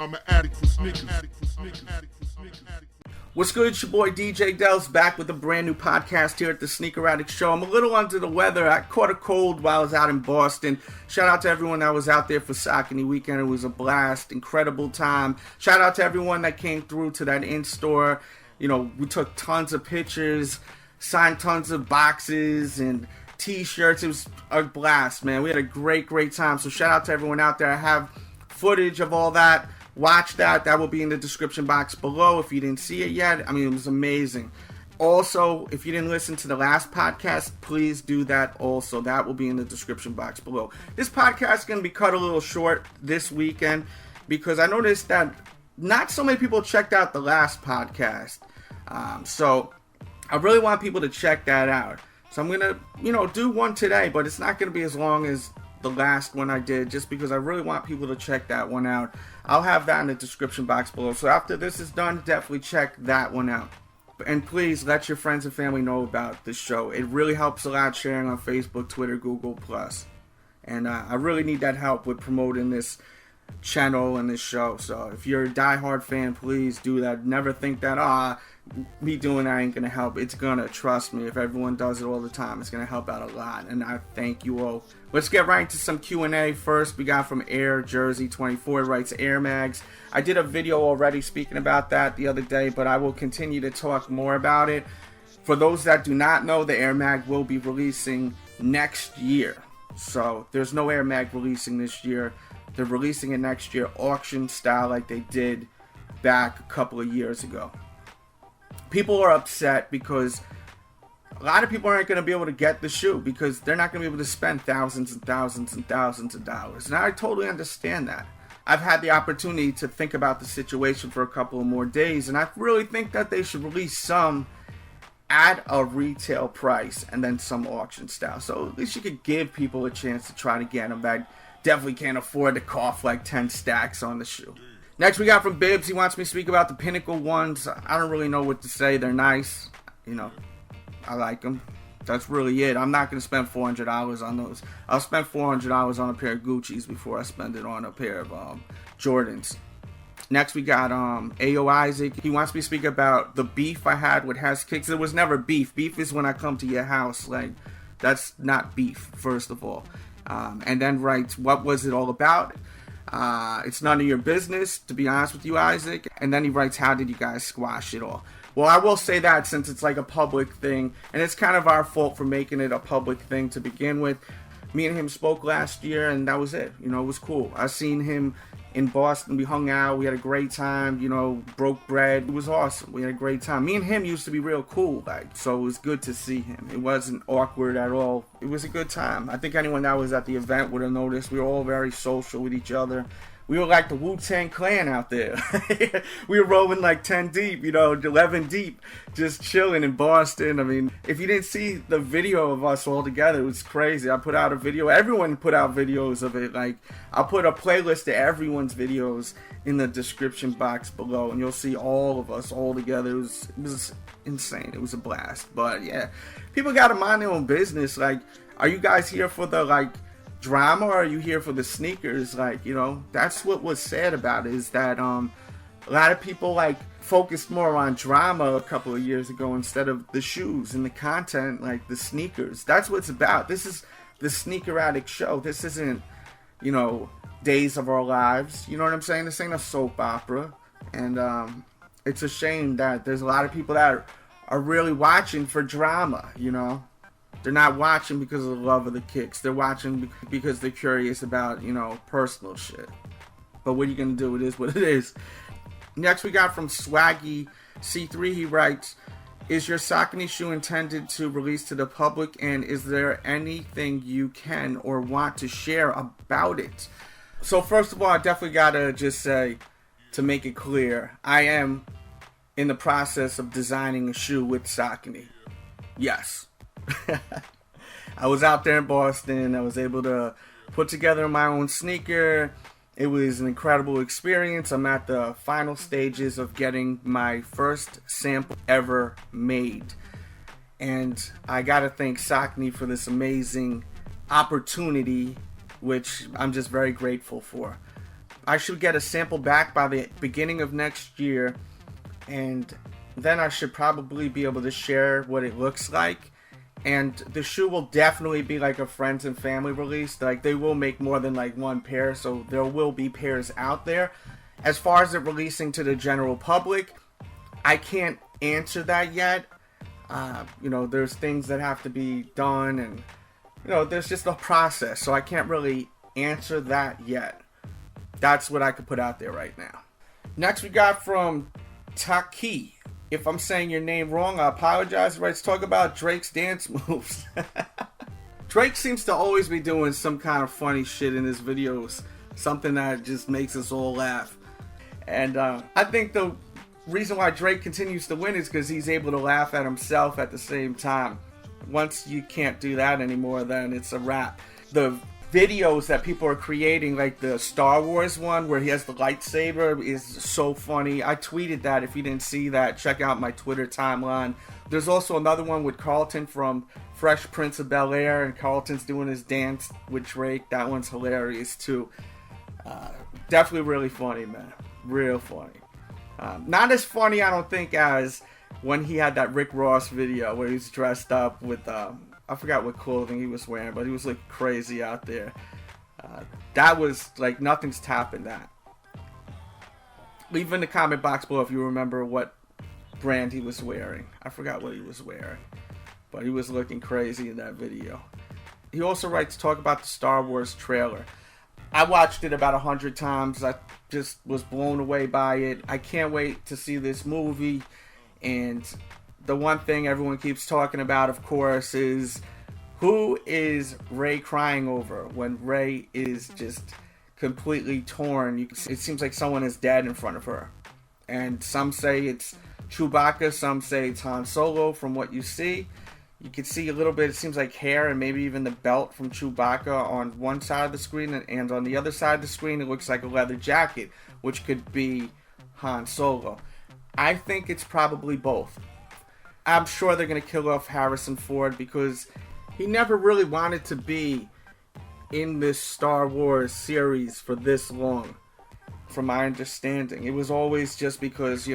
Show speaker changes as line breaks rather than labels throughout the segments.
I'm an addict for sneakers.
What's good? It's your boy DJ Delz back with a brand new podcast here at the Sneaker Addict Show. I'm a little under the weather. I caught a cold while I was out in Boston. Shout out to everyone that was out there for Saucony weekend. It was a blast, incredible time. Shout out to everyone that came through to that in-store. You know, we took tons of pictures, signed tons of boxes and t-shirts. It was a blast, man. We had a great time. So shout out to everyone out there. I have footage of all that. Watch that. That will be in the description box below if you didn't see it yet. I mean, it was amazing. Also, if you didn't listen to the last podcast, please do that also. That will be in the description box below. This podcast is going to be cut a little short this weekend because I noticed that not so many people checked out the last podcast. So I really want people to check that out. So I'm going to, do one today, but it's not going to be as long as the last one I did, just because I really want people to check that one out. I'll have that in the description box below. So after this is done, definitely check that one out. And please let your friends and family know about this show. It really helps a lot sharing on Facebook, Twitter, Google+. And I really need that help with promoting this channel and this show. So if you're a diehard fan, please do that. Never think that, me doing that ain't gonna help. It's gonna, trust me. If everyone does it all the time, it's gonna help out a lot, and I thank you all. Let's get right into some Q&A. First, we got from Air Jersey 24, writes Air Mags. I did a video already speaking about that the other day, but I will continue to talk more about it. For those that do not know, the Air Mag will be releasing next year. So there's no Air Mag releasing this year. They're releasing it next year, auction style, like they did back a couple of years ago. People are upset because a lot of people aren't going to be able to get the shoe because they're not going to be able to spend thousands and thousands and thousands of dollars. And I totally understand that. I've had the opportunity to think about the situation for a couple of more days, and I really think that they should release some at a retail price and then some auction style. So at least you could give people a chance to try to get them that definitely can't afford to cough like 10 stacks on the shoe. Next we got from Bibbs. He wants me to speak about the Pinnacle ones. I don't really know what to say. They're nice. I like them. That's really it. I'm not going to spend $400 on those. I'll spend $400 on a pair of Gucci's before I spend it on a pair of Jordans. Next we got A.O. Isaac. He wants me to speak about the beef I had with Hess Kicks. It was never beef. Beef is when I come to your house. Like, that's not beef, first of all. And then writes, what was it all about? It's none of your business, to be honest with you, Isaac. And then he writes, how did you guys squash it all? Well, I will say that since it's like a public thing, and it's kind of our fault for making it a public thing to begin with. Me and him spoke last year, and that was it. It was cool. I seen him in Boston. We hung out. We had a great time. Broke bread. It was awesome. We had a great time. Me and him used to be real cool, so it was good to see him. It wasn't awkward at all. It was a good time. I think anyone that was at the event would have noticed. We were all very social with each other. We were like the Wu-Tang Clan out there. We were rolling like 10 deep, 11 deep, just chilling in Boston. I mean, if you didn't see the video of us all together, it was crazy. I put out a video. Everyone put out videos of it. Like, I'll put a playlist of everyone's videos in the description box below, and you'll see all of us all together. It was insane. It was a blast. But, yeah, people got to mind their own business. Like, are you guys here for the, drama, or are you here for the sneakers? That's what was said about it, is that a lot of people focused more on drama a couple of years ago instead of the shoes and the content, like the sneakers. That's what it's about. This is the Sneaker Addict Show. This isn't Days of Our Lives. You know what I'm saying? This ain't a soap opera. And it's a shame that there's a lot of people that are really watching for drama. They're not watching because of the love of the kicks. They're watching because they're curious about, personal shit. But what are you going to do? It is what it is. Next we got from Swaggy C3. He writes, is your Saucony shoe intended to release to the public? And is there anything you can or want to share about it? So first of all, I definitely got to just say, to make it clear, I am in the process of designing a shoe with Saucony. Yes. I was out there in Boston. I was able to put together my own sneaker. It was an incredible experience. I'm at the final stages of getting my first sample ever made. And I gotta thank Saucony for this amazing opportunity, which I'm just very grateful for. I should get a sample back by the beginning of next year, and then I should probably be able to share what it looks like. And the shoe will definitely be like a friends and family release. Like, they will make more than like one pair, so there will be pairs out there. As far as it releasing to the general public, I can't answer that yet. There's things that have to be done, and there's just a process, so I can't really answer that yet. That's what I could put out there right now. Next, we got from Taki. If I'm saying your name wrong, I apologize. Let's talk about Drake's dance moves. Drake seems to always be doing some kind of funny shit in his videos, something that just makes us all laugh. And I think the reason why Drake continues to win is because he's able to laugh at himself at the same time. Once you can't do that anymore, then it's a wrap. The videos that people are creating, like the Star Wars one where he has the lightsaber, is so funny. I tweeted that. If you didn't see that, check out my Twitter timeline. There's also another one with Carlton from Fresh Prince of Bel-Air, and Carlton's doing his dance with Drake. That one's hilarious too. Definitely really funny, man. Real funny. Not as funny, I don't think, as when he had that Rick Ross video where he was dressed up with I forgot what clothing he was wearing, but he was looking crazy out there. That was like, nothing's topping that. Leave in the comment box below if you remember what brand he was wearing. I forgot what he was wearing, but he was looking crazy in that video. He also writes, talk about the Star Wars trailer. I watched it about 100 times. I just was blown away by it. I can't wait to see this movie. And the one thing everyone keeps talking about, of course, is who is Rey crying over when Rey is just completely torn. It seems like someone is dead in front of her. And some say it's Chewbacca, some say it's Han Solo from what you see. You can see a little bit, it seems like hair and maybe even the belt from Chewbacca on one side of the screen, and on the other side of the screen it looks like a leather jacket, which could be Han Solo. I think it's probably both. I'm sure they're going to kill off Harrison Ford because he never really wanted to be in this Star Wars series for this long, from my understanding. It was always just because,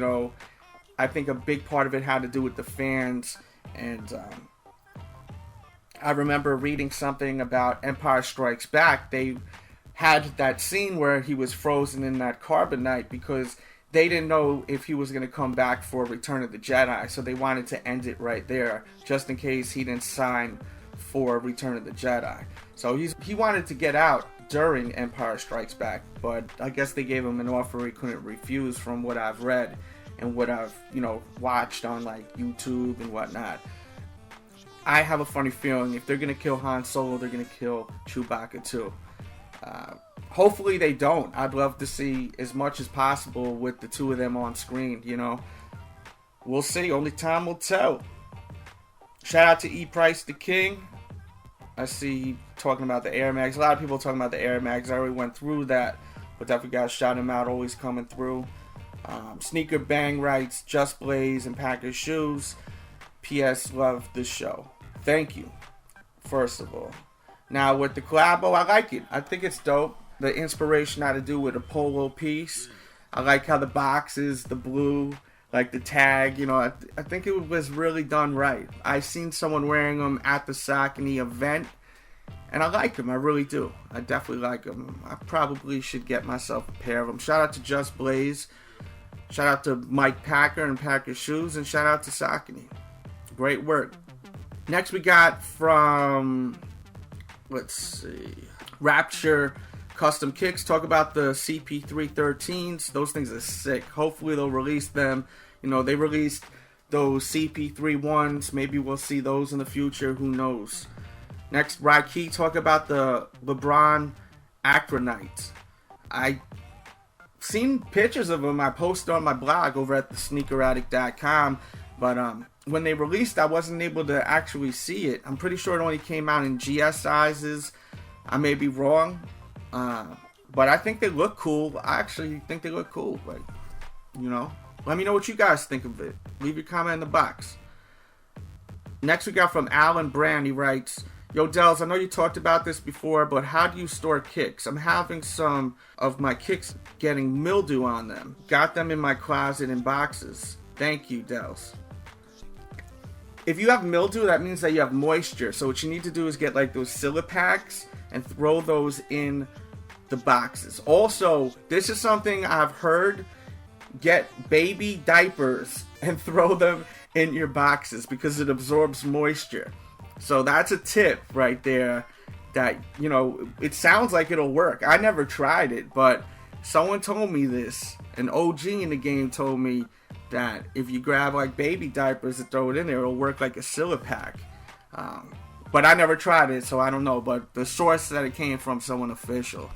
I think a big part of it had to do with the fans. And I remember reading something about Empire Strikes Back. They had that scene where he was frozen in that carbonite because they didn't know if he was going to come back for Return of the Jedi, so they wanted to end it right there, just in case he didn't sign for Return of the Jedi. So he wanted to get out during Empire Strikes Back, but I guess they gave him an offer he couldn't refuse from what I've read and what I've, watched on like YouTube and whatnot. I have a funny feeling if they're going to kill Han Solo, they're going to kill Chewbacca too. Hopefully they don't. I'd love to see as much as possible with the two of them on screen, We'll see. Only time will tell. Shout out to E. Price the King. I see talking about the Air Mags. A lot of people talking about the Air Mags. I already went through that, but definitely got to shout him out. Always coming through. Sneaker Bang writes, Just Blaze and Packer Shoes. P.S. Love the show. Thank you, first of all. Now, with the collabo, I like it. I think it's dope. The inspiration had to do with a polo piece. I like how the box is the blue, like the tag. I think it was really done right. I seen someone wearing them at the Saucony event, and I like them. I really do. I definitely like them. I probably should get myself a pair of them. Shout out to Just Blaze. Shout out to Mike Packer and Packer Shoes, and shout out to Saucony. Great work. Next we got from, let's see, Rapture Custom Kicks. Talk about the CP313s. Those things are sick. Hopefully they'll release them. They released those CP31s. Maybe we'll see those in the future. Who knows? Next, Raiki. Talk about the LeBron Acronites. I seen pictures of them. I posted on my blog over at thesneakeraddict.com. But when they released, I wasn't able to actually see it. I'm pretty sure it only came out in GS sizes. I may be wrong. But I think they look cool. I actually think they look cool. Like, let me know what you guys think of it. Leave your comment in the box. Next we got from Alan Brand. He writes, Yo, Delz, I know you talked about this before, but how do you store kicks? I'm having some of my kicks getting mildew on them. Got them in my closet in boxes. Thank you, Delz. If you have mildew, that means that you have moisture. So what you need to do is get like those Silipacks and throw those in the boxes. Also, this is something I've heard. Get baby diapers and throw them in your boxes because it absorbs moisture. So that's a tip right there that, you know, it sounds like it'll work. I never tried it, but someone told me this. An OG in the game told me that if you grab like baby diapers and throw it in there, it'll work like a Silipack. But I never tried it, so I don't know. But the source that it came from, someone official.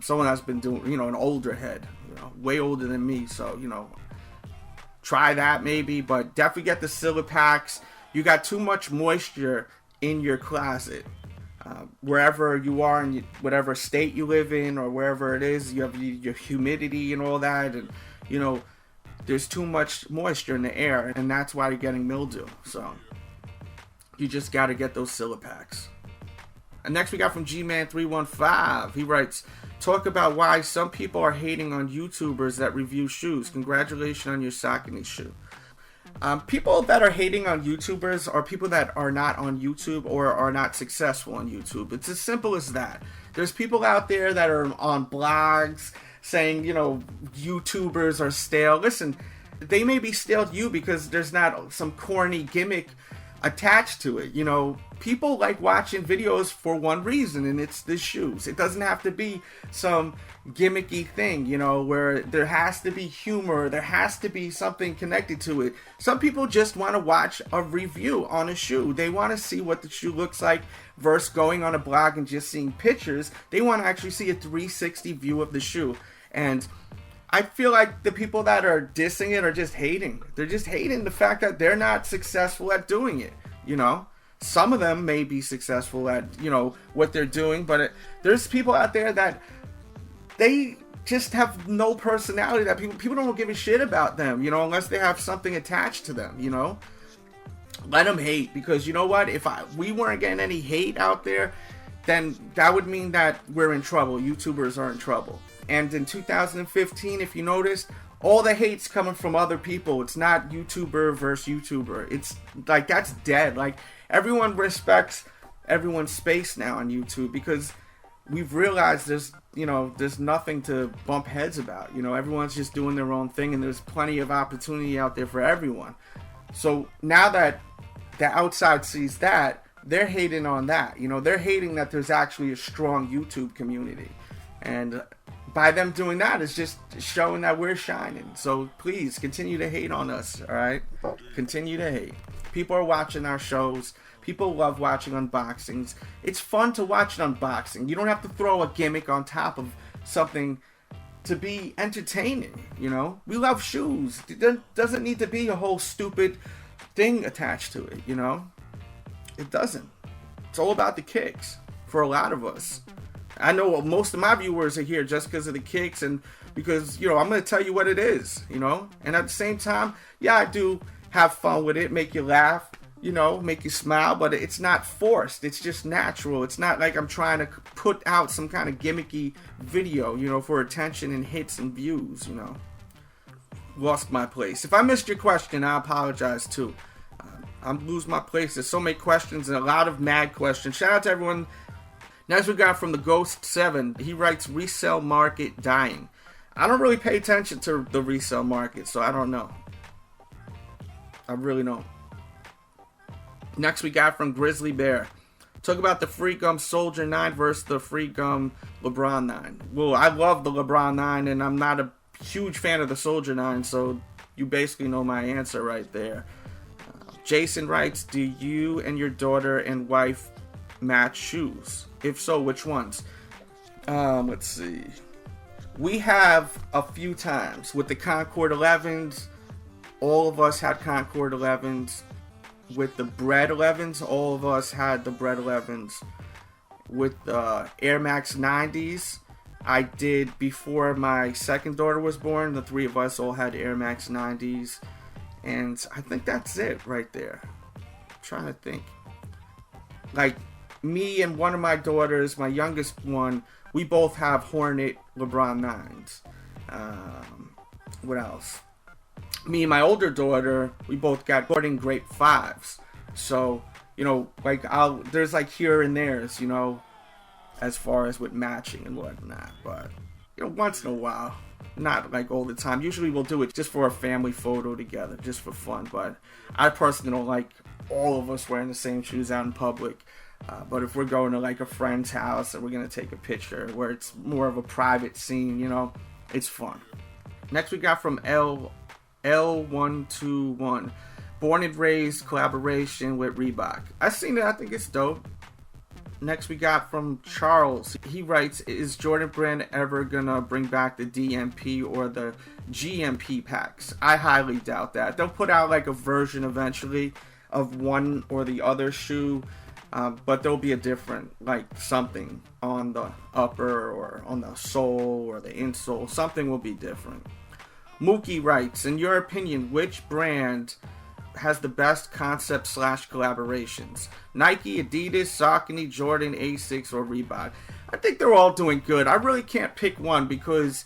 Someone that's been doing, you know, an older head, you know, way older than me. So, you know, try that maybe, but definitely get the Silipacks. You got too much moisture in your closet. Wherever you are, in whatever state you live in, or wherever it is, you have your humidity and all that, and you know, there's too much moisture in the air, and that's why you're getting mildew. So you just got to get those Silipacks. And next we got from Gman315. He writes, talk about why some people are hating on YouTubers that review shoes. Congratulations on your Saucony shoe. People that are hating on YouTubers are people that are not on YouTube or are not successful on YouTube. It's as simple as that. There's people out there that are on blogs saying, you know, YouTubers are stale. Listen, they may be stale to you because there's not some corny gimmick attached to it. You know, people like watching videos for one reason, and it's the shoes. It doesn't have to be some gimmicky thing, you know, where there has to be humor, there has to be something connected to it. Some people just want to watch a review on a shoe. They want to see what the shoe looks like versus going on a blog and just seeing pictures. They want to actually see a 360 view of the shoe. And I feel like the people that are dissing it are just hating. They're just hating the fact that they're not successful at doing it, you know. Some of them may be successful at, you know, what they're doing, but there's people out there that they just have no personality, that people don't give a shit about them, you know, unless they have something attached to them, you know. Let them hate, because you know what? If we weren't getting any hate out there, then that would mean that we're in trouble. YouTubers are in trouble. And in 2015, if you noticed, all the hate's coming from other people. It's not YouTuber versus YouTuber. It's like, that's dead. Like, everyone respects everyone's space now on YouTube because we've realized there's nothing to bump heads about. You know, everyone's just doing their own thing, and there's plenty of opportunity out there for everyone. So now that the outside sees that, they're hating on that. You know, they're hating that there's actually a strong YouTube community. And by them doing that, it's just showing that we're shining. So please continue to hate on us, all right? Continue to hate. People are watching our shows. People love watching unboxings. It's fun to watch an unboxing. You don't have to throw a gimmick on top of something to be entertaining, you know? We love shoes. There doesn't need to be a whole stupid thing attached to it, you know? It doesn't. It's all about the kicks for a lot of us. I know most of my viewers are here just because of the kicks and because, you know, I'm going to tell you what it is, you know? And at the same time, yeah, I do have fun with it, make you laugh, you know, make you smile, but it's not forced. It's just natural. It's not like I'm trying to put out some kind of gimmicky video, you know, for attention and hits and views, you know. Lost my place. If I missed your question, I apologize too. I'm losing my place. There's so many questions and a lot of mad questions. Shout out to everyone. Next we got from the Ghost 7. He writes, resale market dying. I don't really pay attention to the resale market, so I don't know. I really don't. Next we got from Grizzly Bear. Talk about the Free Gum Soldier 9 versus the Free Gum LeBron 9. Well, I love the LeBron 9, and I'm not a huge fan of the Soldier 9, so you basically know my answer right there. Jason writes, do you and your daughter and wife match shoes? If so, which ones? Let's see. We have a few times. With the Concord 11s, all of us had Concord 11s. With the Bread 11s, all of us had the Bread 11s. With the Air Max 90s, I did before my second daughter was born. The three of us all had Air Max 90s. And I think that's it right there. I'm trying to think. Like, me and one of my daughters, my youngest one, we both have Hornet LeBron 9s. What else? Me and my older daughter, we both got Jordan Grape 5s. So, you know, like there's like here and there's, you know, as far as with matching and whatnot. But, you know, once in a while, not like all the time. Usually we'll do it just for a family photo together, just for fun. But I personally don't like all of us wearing the same shoes out in public. But if we're going to like a friend's house and we're going to take a picture where it's more of a private scene, you know, it's fun. Next we got from L121. Born and Raised collaboration with Reebok. I've seen it. I think it's dope. Next we got from Charles. He writes, is Jordan Brand ever gonna bring back the DMP or the GMP packs? I highly doubt that. They'll put out like a version eventually of one or the other shoe, but there'll be a different, like something on the upper or on the sole or the insole. Something will be different. Mookie writes, in your opinion, which brand has the best concept / collaborations? Nike, Adidas, Saucony, Jordan, Asics, or Reebok? I think they're all doing good. I really can't pick one because,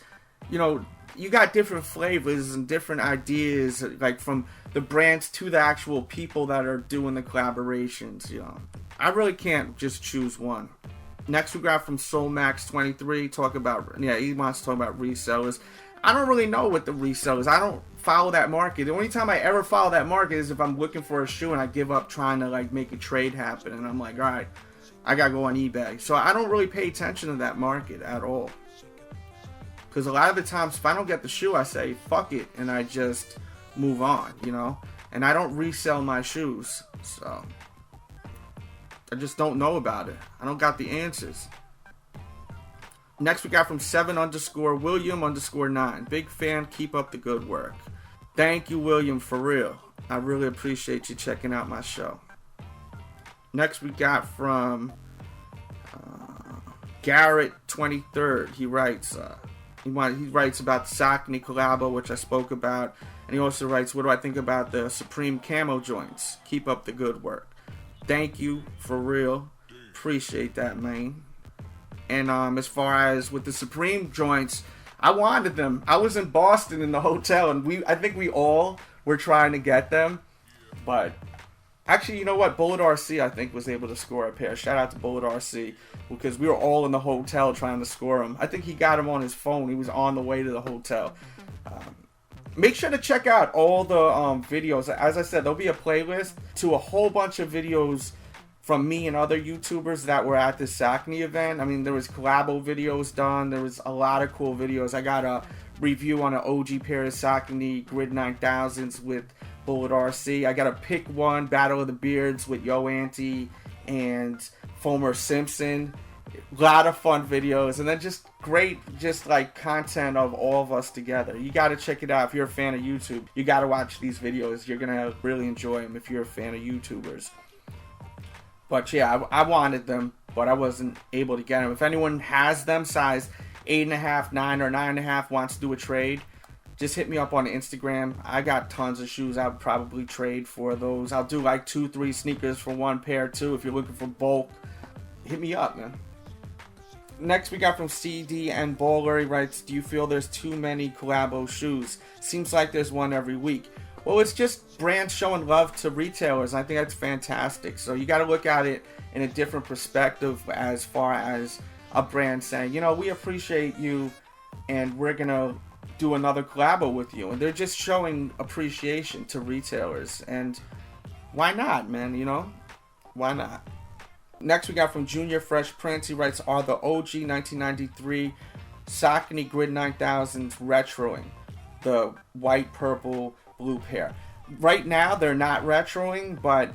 you know, you got different flavors and different ideas, like from the brands to the actual people that are doing the collaborations, you know. I really can't just choose one. Next we got from SoulMax23, he wants to talk about resellers. I don't really know what the resellers. I don't follow that market. The only time I ever follow that market is if I'm looking for a shoe and I give up trying to like make a trade happen and I'm like, all right, I gotta go on eBay. So I don't really pay attention to that market at all. Because a lot of the times if I don't get the shoe, I say fuck it and I just move on, you know. And I don't resell my shoes, so I just don't know about it. I don't got the answers. Next we got from 7_William_9. Big fan, keep up the good work. Thank you, William, for real. I really appreciate you checking out my show. Next we got from Garrett 23rd. He writes, he writes about the Saucony collabo, which I spoke about, and he also writes, what do I think about the Supreme camo joints? Keep up the good work. Thank you, for real. Appreciate that, man. And as far as with the Supreme joints, I wanted them. I was in Boston in the hotel, and I think we all were trying to get them. But actually, you know what? Bullet RC, I think, was able to score a pair. Shout out to Bullet RC, because we were all in the hotel trying to score them. I think he got them on his phone. He was on the way to the hotel. Make sure to check out all the videos. As I said, there'll be a playlist to a whole bunch of videos from me and other YouTubers that were at this Saucony event. I mean, there was collabo videos done. There was a lot of cool videos. I got a review on an OG pair of Saucony Grid 9000s with Bullet RC. I got a pick one Battle of the Beards with Yo Auntie and Foamer Simpson. A lot of fun videos, and then just great, just like content of all of us together. You got to check it out if you're a fan of YouTube. You got to watch these videos. You're gonna really enjoy them if you're a fan of YouTubers. But yeah, I wanted them, but I wasn't able to get them. If anyone has them, size 8.5, 9, or 9.5, wants to do a trade, just hit me up on Instagram. I got tons of shoes. I would probably trade for those. I'll do like 2-3 sneakers for one pair too. If you're looking for bulk, hit me up, man. Next we got from CD and Baller. He writes, do you feel there's too many collabo shoes? Seems like there's one every week. Well, it's just brands showing love to retailers. I think that's fantastic. So you got to look at it in a different perspective as far as a brand saying, you know, we appreciate you and we're going to do another collabo with you. And they're just showing appreciation to retailers. And why not, man? You know, why not? Next we got from Junior Fresh Prince. He writes, are the OG 1993 Saucony Grid 9000s retroing? The white, purple, blue pair. Right now they're not retroing, but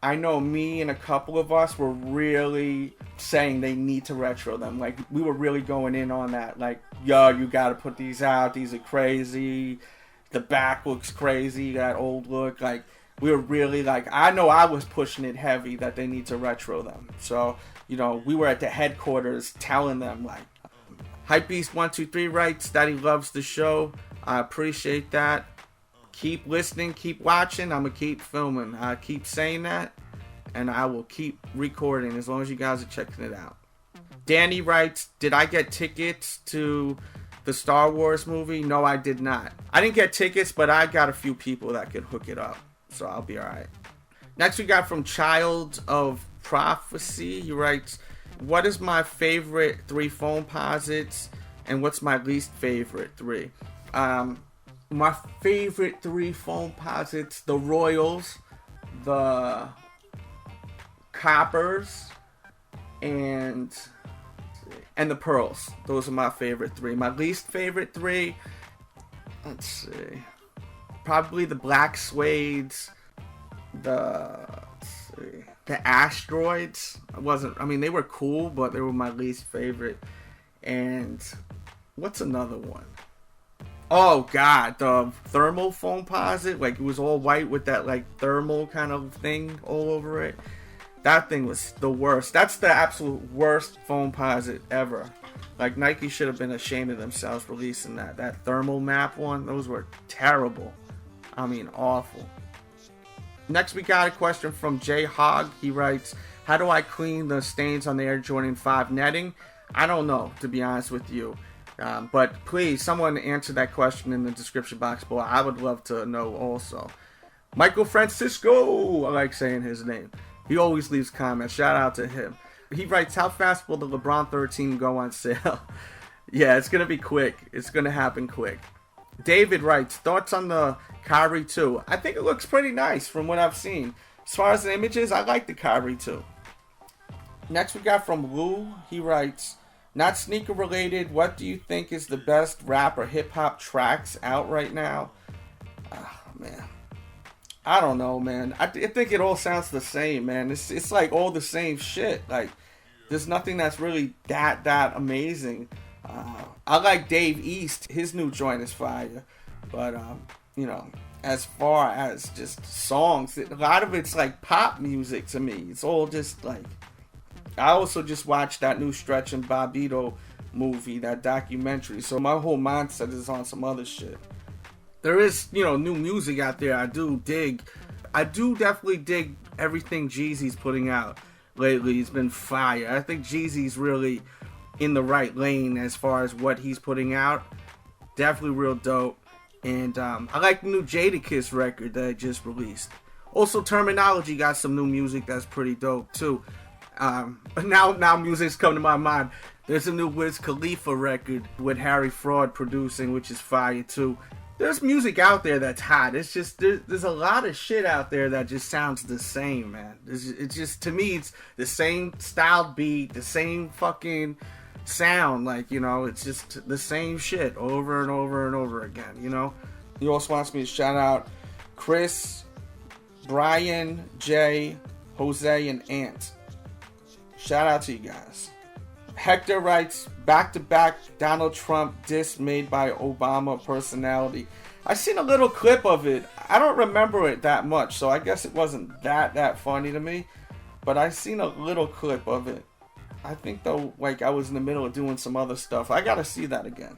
I know me and a couple of us were really saying they need to retro them. Like, we were really going in on that. Like, yo, you gotta put these out. These are crazy. The back looks crazy, that old look. Like, we were really like, I know I was pushing it heavy that they need to retro them. So, you know, we were at the headquarters telling them, like, Hypebeast123 writes that he loves the show. I appreciate that. Keep listening, keep watching. I'm going to keep filming. I keep saying that. and I will keep recording as long as you guys are checking it out. Danny writes, did I get tickets to the Star Wars movie? No, I did not. I didn't get tickets, but I got a few people that could hook it up, so I'll be alright. Next we got from Child of Prophecy. He writes, what is my favorite 3 Foamposites and what's my least favorite 3? My favorite 3 Foamposites, the Royals, the Coppers, and the Pearls. Those are my favorite 3. My least favorite 3, let's see, probably the Black Suedes, the Asteroids. They were cool, but they were my least favorite. And what's another one? Oh god, the thermal Foamposite, like it was all white with that like thermal kind of thing all over it. That thing was the worst. That's the absolute worst Foamposite ever. Like Nike should have been ashamed of themselves releasing that thermal map one. Those were terrible. Awful. Next we got a question from Jay Hogg. He writes, how do I clean the stains on the Air Jordan 5 netting? I don't know, to be honest with you. But please, someone answer that question in the description box below. I would love to know also. Michael Francisco, I like saying his name. He always leaves comments. Shout out to him. He writes, how fast will the LeBron 13 go on sale? Yeah, it's going to be quick. It's going to happen quick. David writes, thoughts on the Kyrie 2? I think it looks pretty nice from what I've seen. As far as the images, I like the Kyrie 2. Next we got from Lou. He writes, not sneaker related, what do you think is the best rap or hip hop tracks out right now? Oh, man. I don't know, man. I think it all sounds the same, man. It's like all the same shit. Like, there's nothing that's really that amazing. I like Dave East. His new joint is fire. But, as far as just songs, a lot of it's like pop music to me. It's all just like... I also just watched that new Stretch and Bobbito movie, that documentary. So my whole mindset is on some other shit. There is, new music out there I do dig. I do definitely dig everything Jeezy's putting out lately. It's been fire. I think Jeezy's really in the right lane as far as what he's putting out. Definitely real dope. And I like the new Jadakiss record that I just released. Also, Terminology got some new music that's pretty dope too. Now music's coming to my mind. There's a new Wiz Khalifa record with Harry Fraud producing, which is fire too. There's music out there that's hot. It's just there's a lot of shit out there that just sounds the same, man. It's just, to me, it's the same style beat, the same fucking sound. Like, it's just the same shit over and over and over again. He also wants me to shout out Chris, Brian, Jay, Jose, and Ant. Shout out to you guys. Hector writes, back-to-back Donald Trump diss made by Obama personality. I seen a little clip of it. I don't remember it that much, so I guess it wasn't that funny to me. But I seen a little clip of it. I think though, like, I was in the middle of doing some other stuff. I gotta see that again.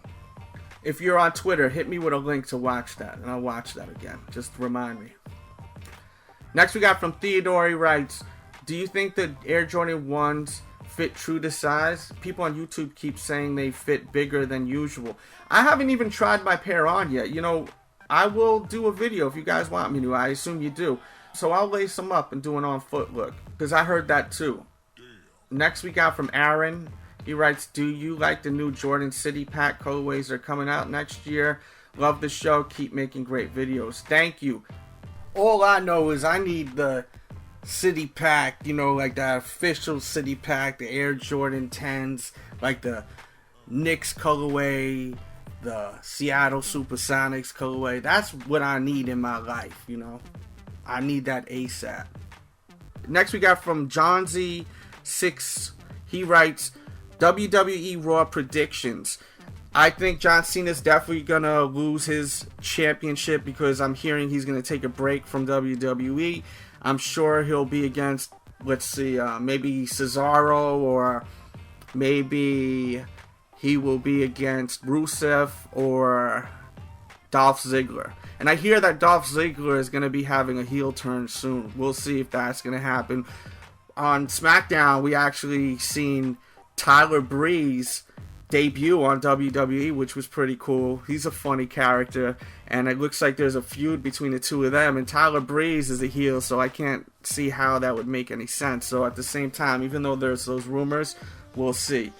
If you're on Twitter, hit me with a link to watch that, and I'll watch that again. Just remind me. Next we got from Theodore. He writes, do you think the Air Jordan 1s fit true to size? People on YouTube keep saying they fit bigger than usual. I haven't even tried my pair on yet. I will do a video if you guys want me to. I assume you do. So I'll lace them up and do an on foot look, because I heard that too. Next we got from Aaron. He writes, do you like the new Jordan City Pack colorways that are coming out next year? Love the show. Keep making great videos. Thank you. All I know is I need the City Pack, like the official City Pack, the Air Jordan 10s, like the Knicks colorway, the Seattle Supersonics colorway. That's what I need in my life, I need that ASAP. Next we got from John Z6. He writes, WWE Raw Predictions. I think John Cena's definitely gonna lose his championship because I'm hearing he's gonna take a break from WWE. I'm sure he'll be against, let's see, maybe Cesaro, or maybe he will be against Rusev, or Dolph Ziggler. And I hear that Dolph Ziggler is going to be having a heel turn soon. We'll see if that's going to happen. On SmackDown, we actually seen Tyler Breeze debut on WWE, which was pretty cool. He's a funny character, and it looks like there's a feud between the two of them, and Tyler Breeze is a heel, so I can't see how that would make any sense. So at the same time, even though there's those rumors, we'll see.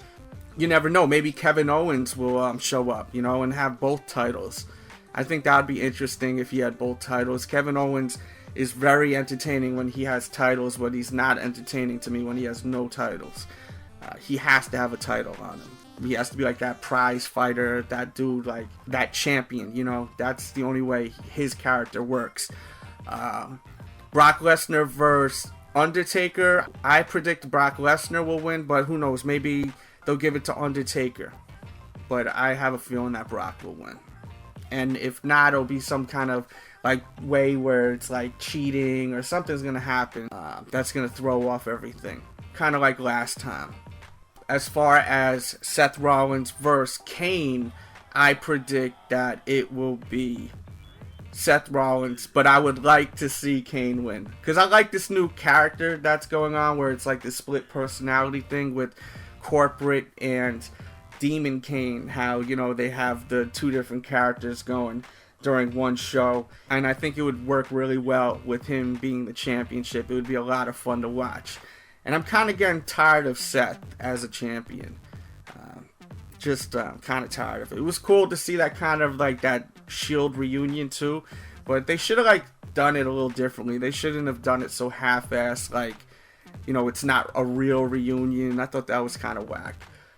You never know, maybe Kevin Owens will show up, and have both titles. I think that would be interesting if he had both titles. Kevin Owens is very entertaining when he has titles, but he's not entertaining to me when he has no titles. He has to have a title on him. He has to be like that prize fighter, that dude, like that champion, That's the only way his character works. Brock Lesnar versus Undertaker. I predict Brock Lesnar will win, but who knows? Maybe they'll give it to Undertaker. But I have a feeling that Brock will win. And if not, it'll be some kind of like way where it's like cheating or something's going to happen that's going to throw off everything. Kind of like last time. As far as Seth Rollins versus Kane, I predict that it will be Seth Rollins, but I would like to see Kane win. Because I like this new character that's going on where it's like the split personality thing with Corporate and Demon Kane. How, they have the two different characters going during one show. And I think it would work really well with him being the championship. It would be a lot of fun to watch. And I'm kind of getting tired of Seth as a champion. Kind of tired of it. It was cool to see that kind of like that Shield reunion too. But they should have done it a little differently. They shouldn't have done it so half-assed. It's not a real reunion. I thought that was kind of whack.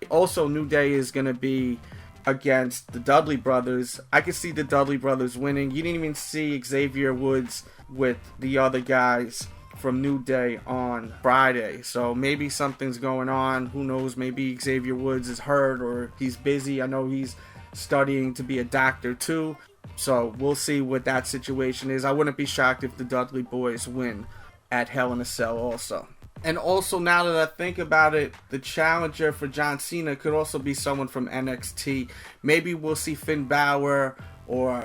Also, New Day is going to be against the Dudley Brothers. I could see the Dudley Brothers winning. You didn't even see Xavier Woods with the other guys from New Day on Friday, so maybe something's going on. Who knows? Maybe Xavier Woods is hurt or he's busy. I know he's studying to be a doctor too, so we'll see what that situation is. I wouldn't be shocked if the Dudley Boys win at Hell in a Cell also. And also, now that I think about it, the challenger for John Cena could also be someone from NXT. Maybe we'll see Finn Balor or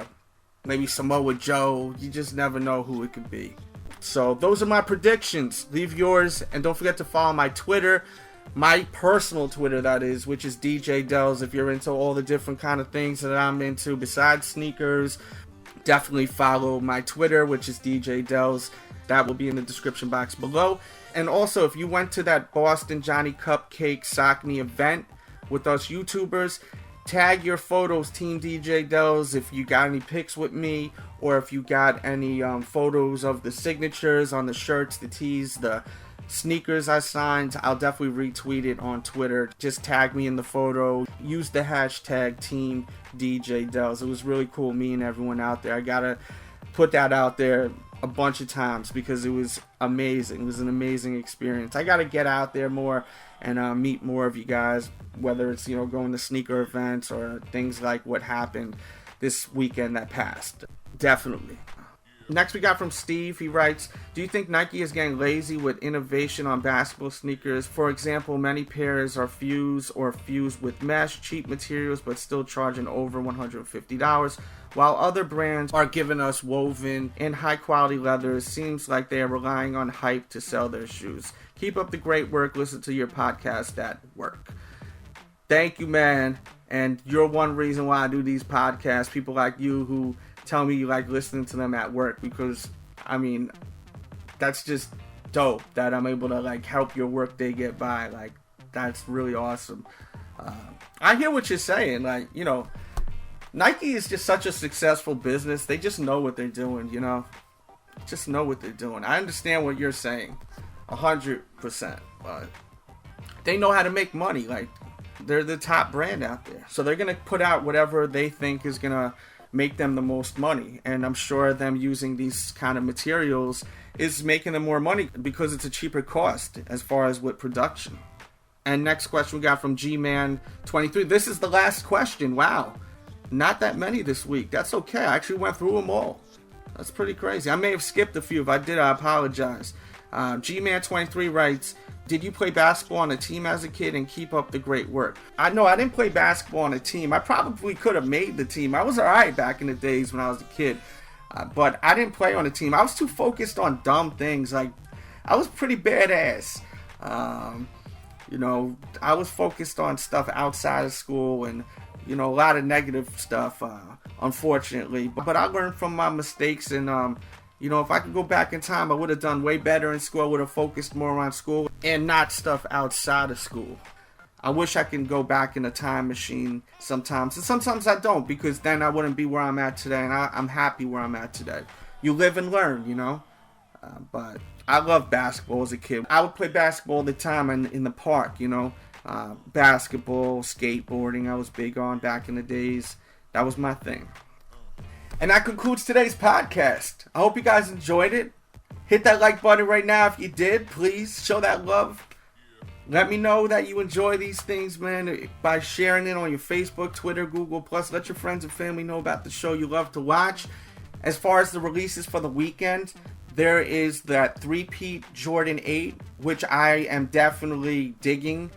maybe Samoa Joe. You just never know who it could be. So those are my predictions. Leave yours, and don't forget to follow my Twitter, my personal Twitter that is, which is DJ Delz. If you're into all the different kind of things that I'm into besides sneakers, definitely follow my Twitter, which is DJ Delz. That will be in the description box below. And also, if you went to that Boston Johnny Cupcake Sockney event with us YouTubers, tag your photos, Team DJ Delz, if you got any pics with me, or if you got any photos of the signatures on the shirts, the tees, the sneakers I signed. I'll definitely retweet it on Twitter. Just tag me in the photo. Use the hashtag Team DJ Delz. It was really cool meeting everyone out there. I gotta put that out there a bunch of times because it was amazing. It was an amazing experience. I gotta get out there more and meet more of you guys, whether it's going to sneaker events or things like what happened this weekend that passed. Definitely. Next we got from Steve. He writes, do you think Nike is getting lazy with innovation on basketball sneakers? For example, many pairs are fused or fused with mesh, cheap materials, but still charging over $150, while other brands are giving us woven and high quality leather. It seems like they are relying on hype to sell their shoes. Keep up the great work. Listen to your podcast at work. Thank you, man. And you're one reason why I do these podcasts. People like you who tell me you like listening to them at work, because that's just dope that I'm able to help your work day get by. That's really awesome. I hear what you're saying. Nike is just such a successful business. They just know what they're doing, just know what they're doing. I understand what you're saying 100%, but they know how to make money. They're the top brand out there, so they're gonna put out whatever they think is gonna make them the most money, and I'm sure them using these kind of materials is making them more money because it's a cheaper cost as far as with production. And next question we got from G-Man23. This is the last question. Wow, not that many this week. That's okay. I actually went through them all. That's pretty crazy. I may have skipped a few. If I did, I apologize. G-Man23 writes, Did you play basketball on a team as a kid, and keep up the great work? I know I didn't play basketball on a team. I probably could have made the team. I was alright back in the days when I was a kid. But I didn't play on a team. I was too focused on dumb things. Like, I was pretty badass. You know, I was focused on stuff outside of school and, you know, a lot of negative stuff, unfortunately. But I learned from my mistakes, and, you know, if I could go back in time, I would have done way better in school. I would have focused more on school and not stuff outside of school. I wish I can go back in a time machine sometimes. And sometimes I don't, because then I wouldn't be where I'm at today. And I'm happy where I'm at today. You live and learn, you know. But I loved basketball as a kid. I would play basketball all the time in the park, you know. Basketball, skateboarding, I was big on back in the days. That was my thing. And that concludes today's podcast. I hope you guys enjoyed it. Hit that like button right now if you did. Please show that love. Let me know that you enjoy these things, man, by sharing it on your Facebook, Twitter, Google+. Let your friends and family know about the show you love to watch. As far as the releases for the weekend, there is that 3-peat Jordan 8, which I am definitely digging,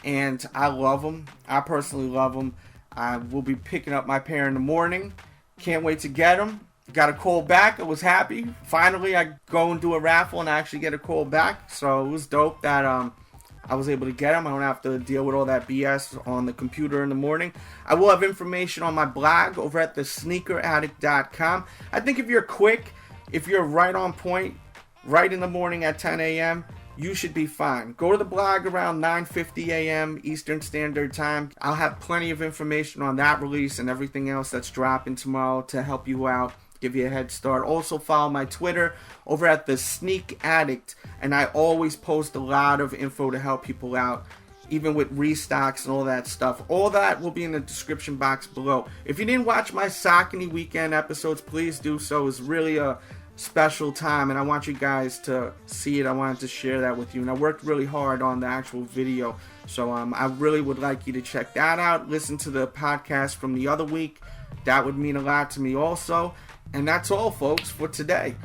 and I love them. I personally love them. I will be picking up my pair in the morning. Can't wait to get them. Got a call back. I was happy. Finally, I go and do a raffle and I actually get a call back. So it was dope that I was able to get them. I don't have to deal with all that BS on the computer in the morning. I will have information on my blog over at thesneakeraddict.com. I think if you're quick, if you're right on point, right in the morning at 10 a.m., you should be fine. Go to the blog around 9:50 a.m. Eastern Standard Time. I'll have plenty of information on that release and everything else that's dropping tomorrow to help you out, give you a head start. Also follow my Twitter over at the Sneak Addict, and I always post a lot of info to help people out, even with restocks and all that stuff. All that will be in the description box below. If you didn't watch my Saucony weekend episodes, please do so. It's really a special time, and I want you guys to see it. I wanted to share that with you, and I worked really hard on the actual video, so I really would like you to check that out. Listen to the podcast from the other week. That would mean a lot to me also. And that's all, folks, for today.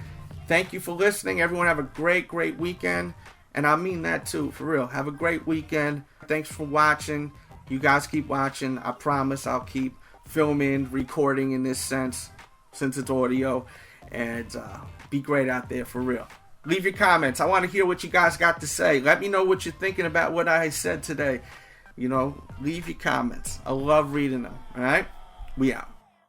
Thank you for listening. Everyone have a great weekend, and I mean that too, for real. Have a great weekend. Thanks for watching. You guys keep watching. I promise I'll keep filming, recording in this sense, since it's audio. And be great out there, for real. Leave your comments. I want to hear what you guys got to say. Let me know what you're thinking about what I said today. You know, leave your comments. I love reading them. All right? We out.